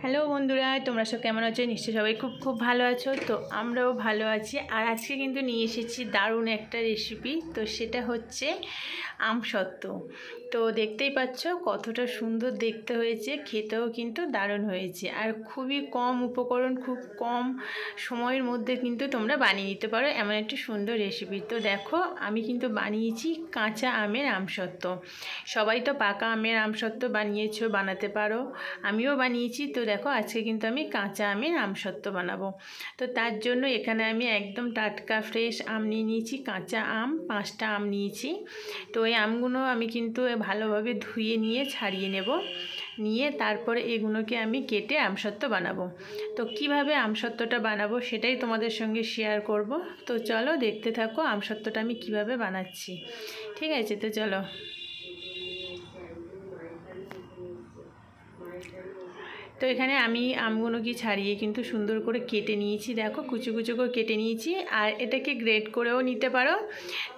Hello বন্ধুরা, তোমরা সব কেমন আছো? নিশ্চয়ই সবাই খুব খুব ভালো আছো। তো আমরাও ভালো আছি। আর আজকে কিন্তু নিয়ে এসেছি দারুণ একটা রেসিপি। তো সেটা হচ্ছে আমসত্ত্ব। তো দেখতেই পাচ্ছ কতটা সুন্দর দেখতে হয়েছে, খেতেও কিন্তু দারুণ হয়েছে। আর খুবই কম উপকরণ, খুব কম সময়ের মধ্যে কিন্তু তোমরা বানিয়ে নিতে পারো এমন একটা সুন্দর রেসিপি। তো দেখো, আমি কিন্তু বানিয়েছি কাঁচা আমের আমসত্ত্ব। সবাই তো পাকা আমের আমসত্ত্ব বানাতে পারো, আমিও বানিয়েছি। তো দেখো, আজকে কিন্তু আমি কাঁচা আমের আমসত্ত্ব বানাবো। তো তার জন্য এখানে আমি একদম টাটকা ফ্রেশ আম নিয়ে নিয়েছি, কাঁচা আম 5টা আম নিয়েছি। তো এই আমগুলো আমি কিন্তু ভালোভাবে ধুয়ে নিয়ে ছাড়িয়ে নেব, নিয়ে তারপরে এগুলোকে আমি কেটে আমসত্ত্ব বানাবো। তো কিভাবে আমসত্ত্বটা বানাবো সেটাই তোমাদের সঙ্গে শেয়ার করব। তো চলো দেখতে থাকো আমসত্ত্বটা আমি কিভাবে বানাচ্ছি। ঠিক আছে, তো চলো। তো এখানে আমি আমগুলোকে ছাড়িয়ে কিন্তু সুন্দর করে কেটে নিয়েছি। দেখো, কুচু কুচু করে কেটে নিয়েছি। আর এটাকে গ্রেট করেও নিতে পারো।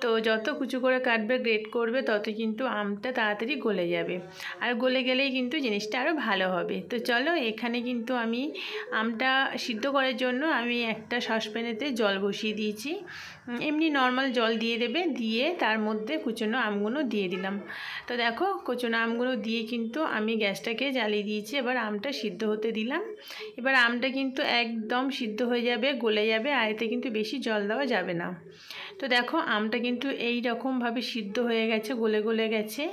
তো যত কুচু করে কাটবে, গ্রেট করবে, তত কিন্তু আমটা তাড়াতাড়ি গলে যাবে। আর গলে গেলেই কিন্তু জিনিসটা আরও ভালো হবে। তো চলো, এখানে কিন্তু আমি আমটা সিদ্ধ করার জন্য আমি একটা সসপ্যানেতে জল বসিয়ে দিয়েছি। এমনি নর্মাল জল দিয়ে দেবে, দিয়ে তার মধ্যে কুচনো আমগুলো দিয়ে দিলাম। তো দেখো, কুচনো আমগুলো দিয়ে কিন্তু আমি গ্যাসটাকে জ্বালিয়ে দিয়েছি। এবার আমটা সিদ্ধ হতে দিলাম। এবার আমটা কিন্তু একদম সিদ্ধ হয়ে যাবে, গলে যাবে, আর এতে কিন্তু বেশি জল দেওয়া যাবে না। তো দেখো, আমটা কিন্তু এই রকমভাবে সিদ্ধ হয়ে গেছে, গলে গলে গেছে।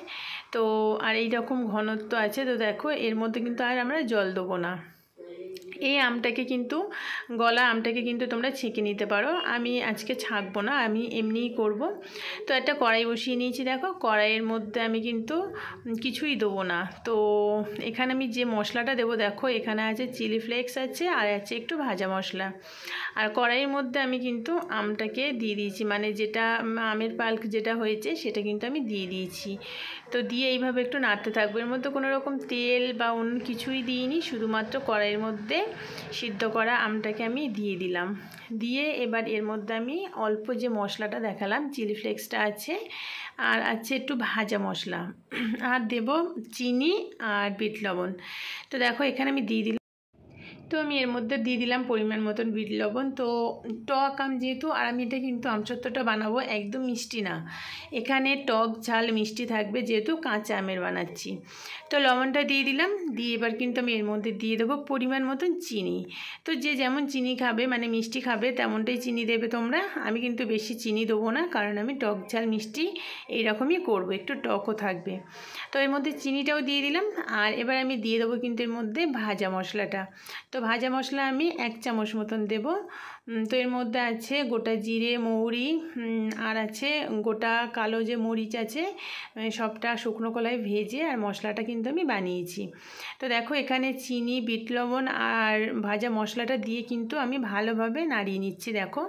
তো আর এই রকম ঘনত্ব আছে। তো দেখো, এর মধ্যে কিন্তু আর আমরা জল দেবো না। এই আমটাকে কিন্তু, গলা আমটাকে কিন্তু তোমরা ছেঁকে নিতে পারো। আমি আজকে ছাঁকবো না, আমি এমনিই করব। তো একটা কড়াই বসিয়ে নিয়েছি। দেখো, কড়াইয়ের মধ্যে আমি কিন্তু কিছুই দেবো না। তো এখানে আমি যে মশলাটা দেবো, দেখো এখানে আছে চিলি ফ্লেক্স আছে, আর আছে একটু ভাজা মশলা। আর কড়াইয়ের মধ্যে আমি কিন্তু আমটাকে দিয়ে দিয়েছি, মানে যেটা আমের পাল্প যেটা হয়েছে সেটা কিন্তু আমি দিয়ে দিয়েছি। তো দিয়ে এইভাবে একটু নাড়তে থাকবো। এর মধ্যে কোনো রকম তেল বা অন্য কিছুই দিইনি, শুধুমাত্র কড়াইয়ের মধ্যে সিদ্ধ করা আমটাকে আমি দিয়ে দিলাম। দিয়ে এবার এর মধ্যে আমি অল্প যে মশলাটা দেখালাম, চিলি ফ্লেক্সটা আছে, আর আছে একটু ভাজা মশলা, আর দেব চিনি আর বিট লবণ। তো দেখো, এখানে আমি দিয়ে দিলাম। তো আমি এর মধ্যে দিয়ে দিলাম পরিমাণ মতন বিট লবণ। তো টক আম যেহেতু, আর আমি এটা কিন্তু আমসত্ত্বটা বানাবো একদম মিষ্টি না, এখানে টক ঝাল মিষ্টি থাকবে, যেহেতু কাঁচা আমের বানাচ্ছি। তো লবণটা দিয়ে দিলাম। দিয়ে এবার কিন্তু আমি এর মধ্যে দিয়ে দেবো পরিমাণ মতন চিনি। তো যে যেমন চিনি খাবে, মানে মিষ্টি খাবে, তেমনটাই চিনি দেবে তোমরা। আমি কিন্তু বেশি চিনি দেবো না, কারণ আমি টক ঝাল মিষ্টি এইরকমই করবো, একটু টকও থাকবে। তো এর মধ্যে চিনিটাও দিয়ে দিলাম। আর এবার আমি দিয়ে দেবো কিন্তু এর মধ্যে ভাজা মশলাটা। তো ভাজা মশলা আমি 1 চামচ মতন দেব। তো এর মধ্যে আছে গোটা জিরে, মৌরি, আর আছে গোটা কালো যে মরিচ আছে, সবটা শুকনো কলায় ভেজে আর মশলাটা কিন্তু আমি বানিয়েছি। তো দেখো, এখানে চিনি, বিট লবণ আর ভাজা মশলাটা দিয়ে কিন্তু আমি ভালোভাবে নাড়িয়ে নিচ্ছি। দেখো,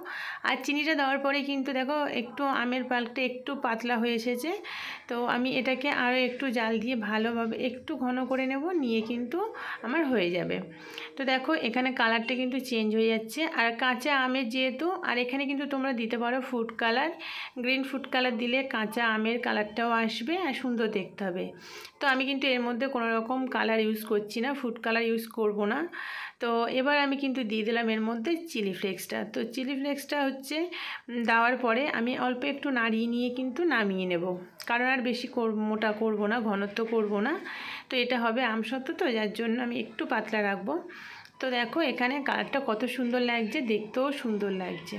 আর চিনিটা দেওয়ার পরে কিন্তু দেখো একটু আমের পাল্পটা একটু পাতলা হয়ে এসেছে। তো আমি এটাকে আরও একটু জাল দিয়ে ভালোভাবে একটু ঘন করে নেব, নিয়ে কিন্তু আমার হয়ে যাবে। তো দেখো, এখানে কালারটা কিন্তু চেঞ্জ হয়ে যাচ্ছে। আর কাঁচা আমের যেহেতু, আর এখানে কিন্তু তোমরা দিতে পারো food colour, green food colour দিলে কাঁচা আমের কালারটাও আসবে আর সুন্দর দেখতে হবে। তো আমি কিন্তু এর মধ্যে কোনো রকম কালার ইউজ করছি না, ফুড কালার ইউজ করব না। তো এবার আমি কিন্তু দিয়ে দিলাম এর মধ্যে চিলি ফ্লেক্সটা। তো চিলি ফ্লেক্সটা হচ্ছে দেওয়ার পরে আমি অল্প একটু নাড়িয়ে নিয়ে কিন্তু নামিয়ে নেব, কারণ আর বেশি মোটা করব না, ঘনত্ব করব না। তো এটা হবে আমসত্ত্ব, তো যার জন্য আমি একটু পাতলা রাখবো। তো দেখো, এখানে কালারটা কত সুন্দর লাগছে, দেখতেও সুন্দর লাগছে।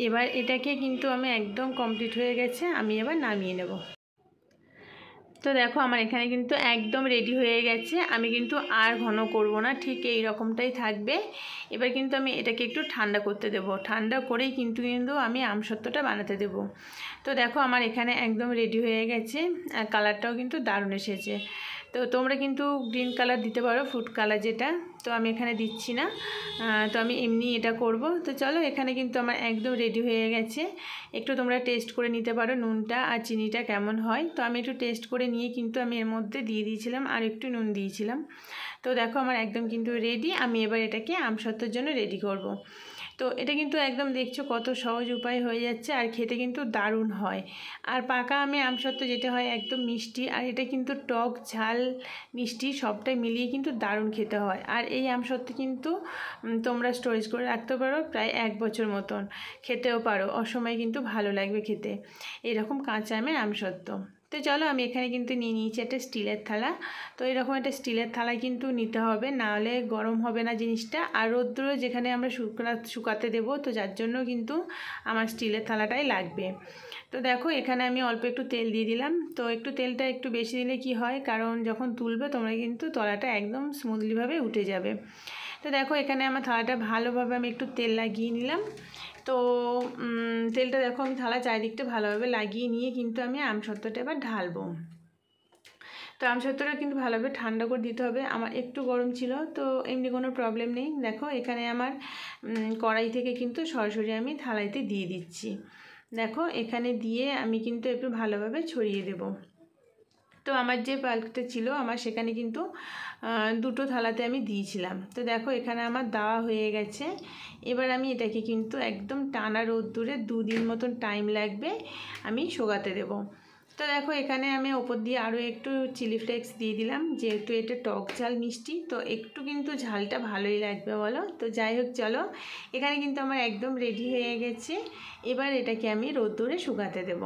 এবার এটাকে কিন্তু আমি একদম কমপ্লিট হয়ে গেছে, আমি এবার নামিয়ে নেব। তো দেখো, আমার এখানে কিন্তু একদম রেডি হয়ে গেছে। আমি কিন্তু আর ঘন করব না, ঠিক এই রকমটাই থাকবে। এবার কিন্তু আমি এটাকে একটু ঠান্ডা করতে দেব, ঠান্ডা করেই কিন্তু আমি আমসত্ত্বটা বানাতে দেব। তো দেখো, আমার এখানে একদম রেডি হয়ে গেছে, আর কালারটাও কিন্তু দারুণ এসেছে। তো তোমরা কিন্তু গ্রিন কালার দিতে পারো, ফুড কালার যেটা, তো আমি এখানে দিচ্ছি না। তো আমি এমনি এটা করব। তো চলো, এখানে কিন্তু আমার একদম রেডি হয়ে গেছে। একটু তোমরা টেস্ট করে নিতে পারো নুনটা আর চিনিটা কেমন হয়। তো আমি একটু টেস্ট করে নিয়ে কিন্তু আমি এর মধ্যে দিয়ে দিয়েছিলাম আর একটু নুন দিয়েছিলাম। তো দেখো, আমার একদম কিন্তু রেডি। আমি এবার এটাকে আমসত্ত্বর জন্য রেডি করব। তো এটা কিন্তু একদম দেখছো কত সহজ উপায় হয়ে যাচ্ছে, আর খেতে কিন্তু দারুণ হয়। আর পাকা আমে আমসত্ত্ব যেটা হয় একদম মিষ্টি, আর এটা কিন্তু টক ঝাল মিষ্টি সবটাই মিলিয়ে কিন্তু দারুণ খেতে হয়। আর এই আমসত্ত্ব কিন্তু তোমরা স্টোরেজ করে রাখতে পারো প্রায় 1 বছর মতন, খেতেও পারো, অসময়ে কিন্তু ভালো লাগবে খেতে এরকম কাঁচা আমের আমসত্ত্ব। তো চলো আমি এখানে কিন্তু নিয়ে নিয়েছি একটা স্টিলের থালা। তো এরকম একটা স্টিলের থালায় কিন্তু নিতে হবে, নাহলে গরম হবে না জিনিসটা। আর রৌদ্র যেখানে আমরা শুকাতে দেবো, তো যার জন্য কিন্তু আমার স্টিলের থালাটাই লাগবে। তো দেখো এখানে আমি অল্প একটু তেল দিয়ে দিলাম। তো একটু তেলটা একটু বেশি দিলে কি হয়, কারণ যখন তুলবে তোমরা কিন্তু তলাটা একদম স্মুথলিভাবে উঠে যাবে। তো দেখো এখানে আমার থালাটা ভালোভাবে আমি একটু তেল লাগিয়ে নিলাম। তো তেলটা দেখো আমি থালা চারিদিকটা ভালোভাবে লাগিয়ে নিয়ে কিন্তু আমি আমসত্ত্বটা এবার ঢালবো। তো আমসত্ত্বটা কিন্তু ভালোভাবে ঠান্ডা করে দিতে হবে। আমার একটু গরম ছিল, তো এমনি কোনো প্রবলেম নেই। দেখো এখানে আমার কড়াই থেকে কিন্তু সরাসরি আমি থালাইতে দিয়ে দিচ্ছি। দেখো এখানে দিয়ে আমি কিন্তু একটু ভালোভাবে ছড়িয়ে দেব। তো আমার যে পাল্কটা ছিল আমার সেখানে কিন্তু 2টো থালাতে আমি দিয়েছিলাম। তো দেখো এখানে আমার দেওয়া হয়ে গেছে। এবার আমি এটাকে কিন্তু একদম টানা রোদ্দুরে 2 দিন মতন টাইম লাগবে আমি শোকাতে দেব। তো দেখো এখানে আমি ওপর দিয়ে আরও একটু চিলি ফ্লেক্স দিয়ে দিলাম, যেহেতু এটা টক ঝাল মিষ্টি, তো একটু কিন্তু ঝালটা ভালোই লাগবে বলো। তো যাই হোক চলো, এখানে কিন্তু আমার একদম রেডি হয়ে গেছে। এবার এটাকে আমি রোদ্দুরে শুকাতে দেব।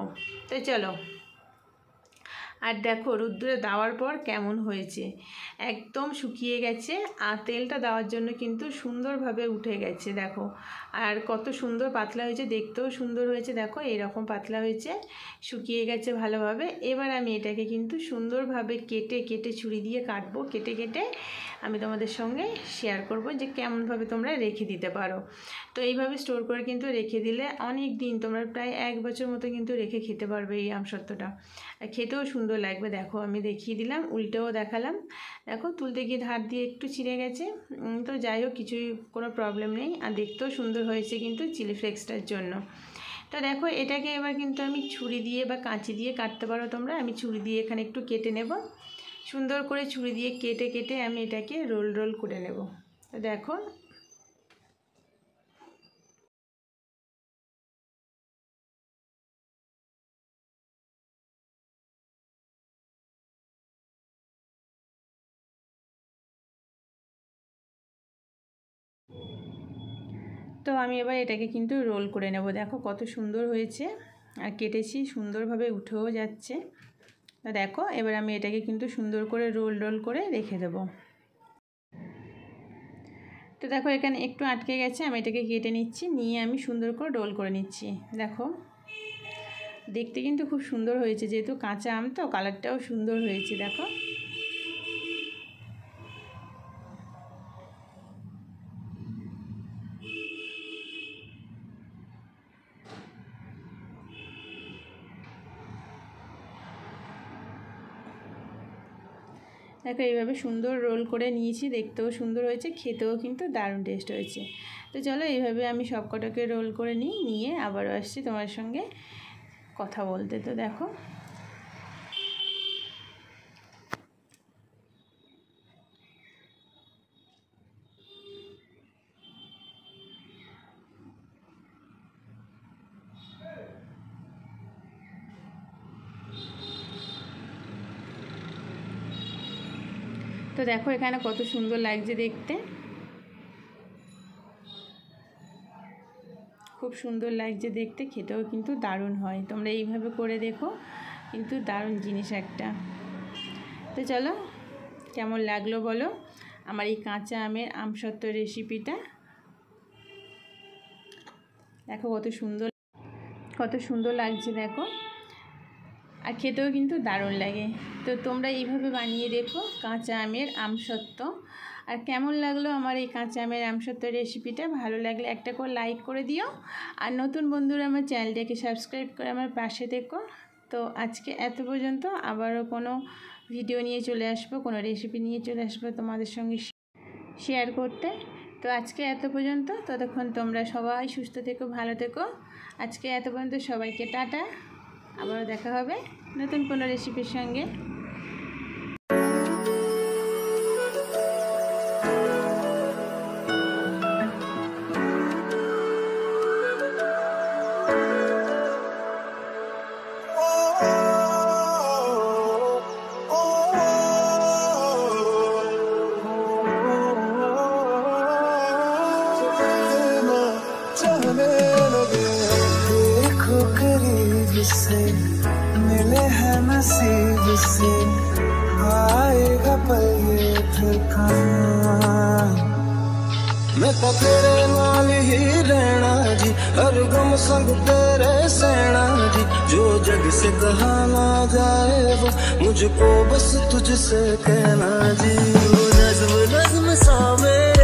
তো চলো, আর দেখো রোদ্দুরে দেওয়ার পর কেমন হয়েছে, একদম শুকিয়ে গেছে। আর তেলটা দেওয়ার জন্য কিন্তু সুন্দরভাবে উঠে গেছে দেখো। আর কত সুন্দর পাতলা হয়েছে, দেখতেও সুন্দর হয়েছে। দেখো এইরকম পাতলা হয়েছে, শুকিয়ে গেছে ভালোভাবে। এবার আমি এটাকে কিন্তু সুন্দরভাবে কেটে কেটে ছুরি দিয়ে কাটবো, কেটে কেটে আমি তোমাদের সঙ্গে শেয়ার করব যে কেমনভাবে তোমরা রেখে দিতে পারো। তো এইভাবে স্টোর করে কিন্তু রেখে দিলে অনেক দিন, তোমরা প্রায় 1 বছর মতো কিন্তু রেখে খেতে পারবে এই আমসত্ত্বটা। খেতেও সুন্দর লাগবে। দেখো আমি দেখিয়ে দিলাম, উল্টেও দেখালাম। দেখো তুলতে গিয়ে ধার দিয়ে একটু ছিঁড়ে গেছে, তো যাই হোক কিছুই কোনো প্রবলেম নেই। আর দেখতেও সুন্দর হয়েছে কিন্তু চিলি ফ্লেক্সটার জন্য। তো দেখো এটাকে এবার কিন্তু আমি ছুরি দিয়ে বা কাঁচি দিয়ে কাটতে পারো তোমরা। আমি ছুরি দিয়ে এখানে একটু কেটে নেব, সুন্দর করে ছুরি দিয়ে কেটে কেটে আমি এটাকে রোল রোল করে নেব। তো দেখো তো আমি এবার এটাকে কিন্তু রোল করে নেব। দেখো কত সুন্দর হয়েছে, আর কেটেছি সুন্দরভাবে উঠেও যাচ্ছে। তো দেখো এবার আমি এটাকে কিন্তু সুন্দর করে রোল রোল করে রেখে দেব। তো দেখো এখানে একটু আটকে গেছে, আমি এটাকে কেটে নিচ্ছি, নিয়ে আমি সুন্দর করে রোল করে নিচ্ছি। দেখো দেখতে কিন্তু খুব সুন্দর হয়েছে, যেহেতু কাঁচা আম তো কালারটাও সুন্দর হয়েছে। দেখো দেখো এইভাবে সুন্দর রোল করে নিয়েছি, দেখতেও সুন্দর হয়েছে, খেতেও কিন্তু দারুণ টেস্ট হয়েছে। তো চলো এইভাবে আমি সব কটাকে রোল করে নিয়ে আবারও আসছি তোমার সঙ্গে কথা বলতে। তো দেখো তো দেখো এখানে কত সুন্দর লাগছে দেখতে, খুব সুন্দর লাগছে দেখতে, খেতেও কিন্তু দারুণ হয়। তোমরা এইভাবে করে দেখো, কিন্তু দারুণ জিনিস একটা। তো চলো কেমন লাগলো বলো আমার এই কাঁচা আমের আমসত্ত্ব রেসিপিটা। দেখো কত সুন্দর লাগছে দেখো, আর খেতেও কিন্তু দারুণ লাগে। তো তোমরা এইভাবে বানিয়ে দেখো কাঁচা আমের আমসত্ত্ব। আর কেমন লাগলো আমার এই কাঁচা আমের আমসত্ত্ব রেসিপিটা, ভালো লাগলে একটা করে লাইক করে দিও। আর নতুন বন্ধুরা আমার চ্যানেলটাকে সাবস্ক্রাইব করে আমার পাশে থেকো। তো আজকে এত পর্যন্ত, আবারও কোনো ভিডিও নিয়ে চলে আসবো, কোনো রেসিপি নিয়ে চলে আসবো তোমাদের সঙ্গে শেয়ার করতে। তো আজকে এত পর্যন্ত, ততক্ষণ তোমরা সবাই সুস্থ থেকো, ভালো থেকো। আজকে এত পর্যন্ত, সবাইকে টাটা, আবারও দেখা হবে নতুন কোনো রেসিপির সঙ্গে। से मिले हैं नसीब से, आएगा पल ये फिर कहाँ। मैं तो तेरे नाल ही रहना जी, हर गम संग तेरे सहना जी, जो जग से कहा ना जाए वो मुझको बस तुझसे कहना जी। नज़्म नज़्म सा में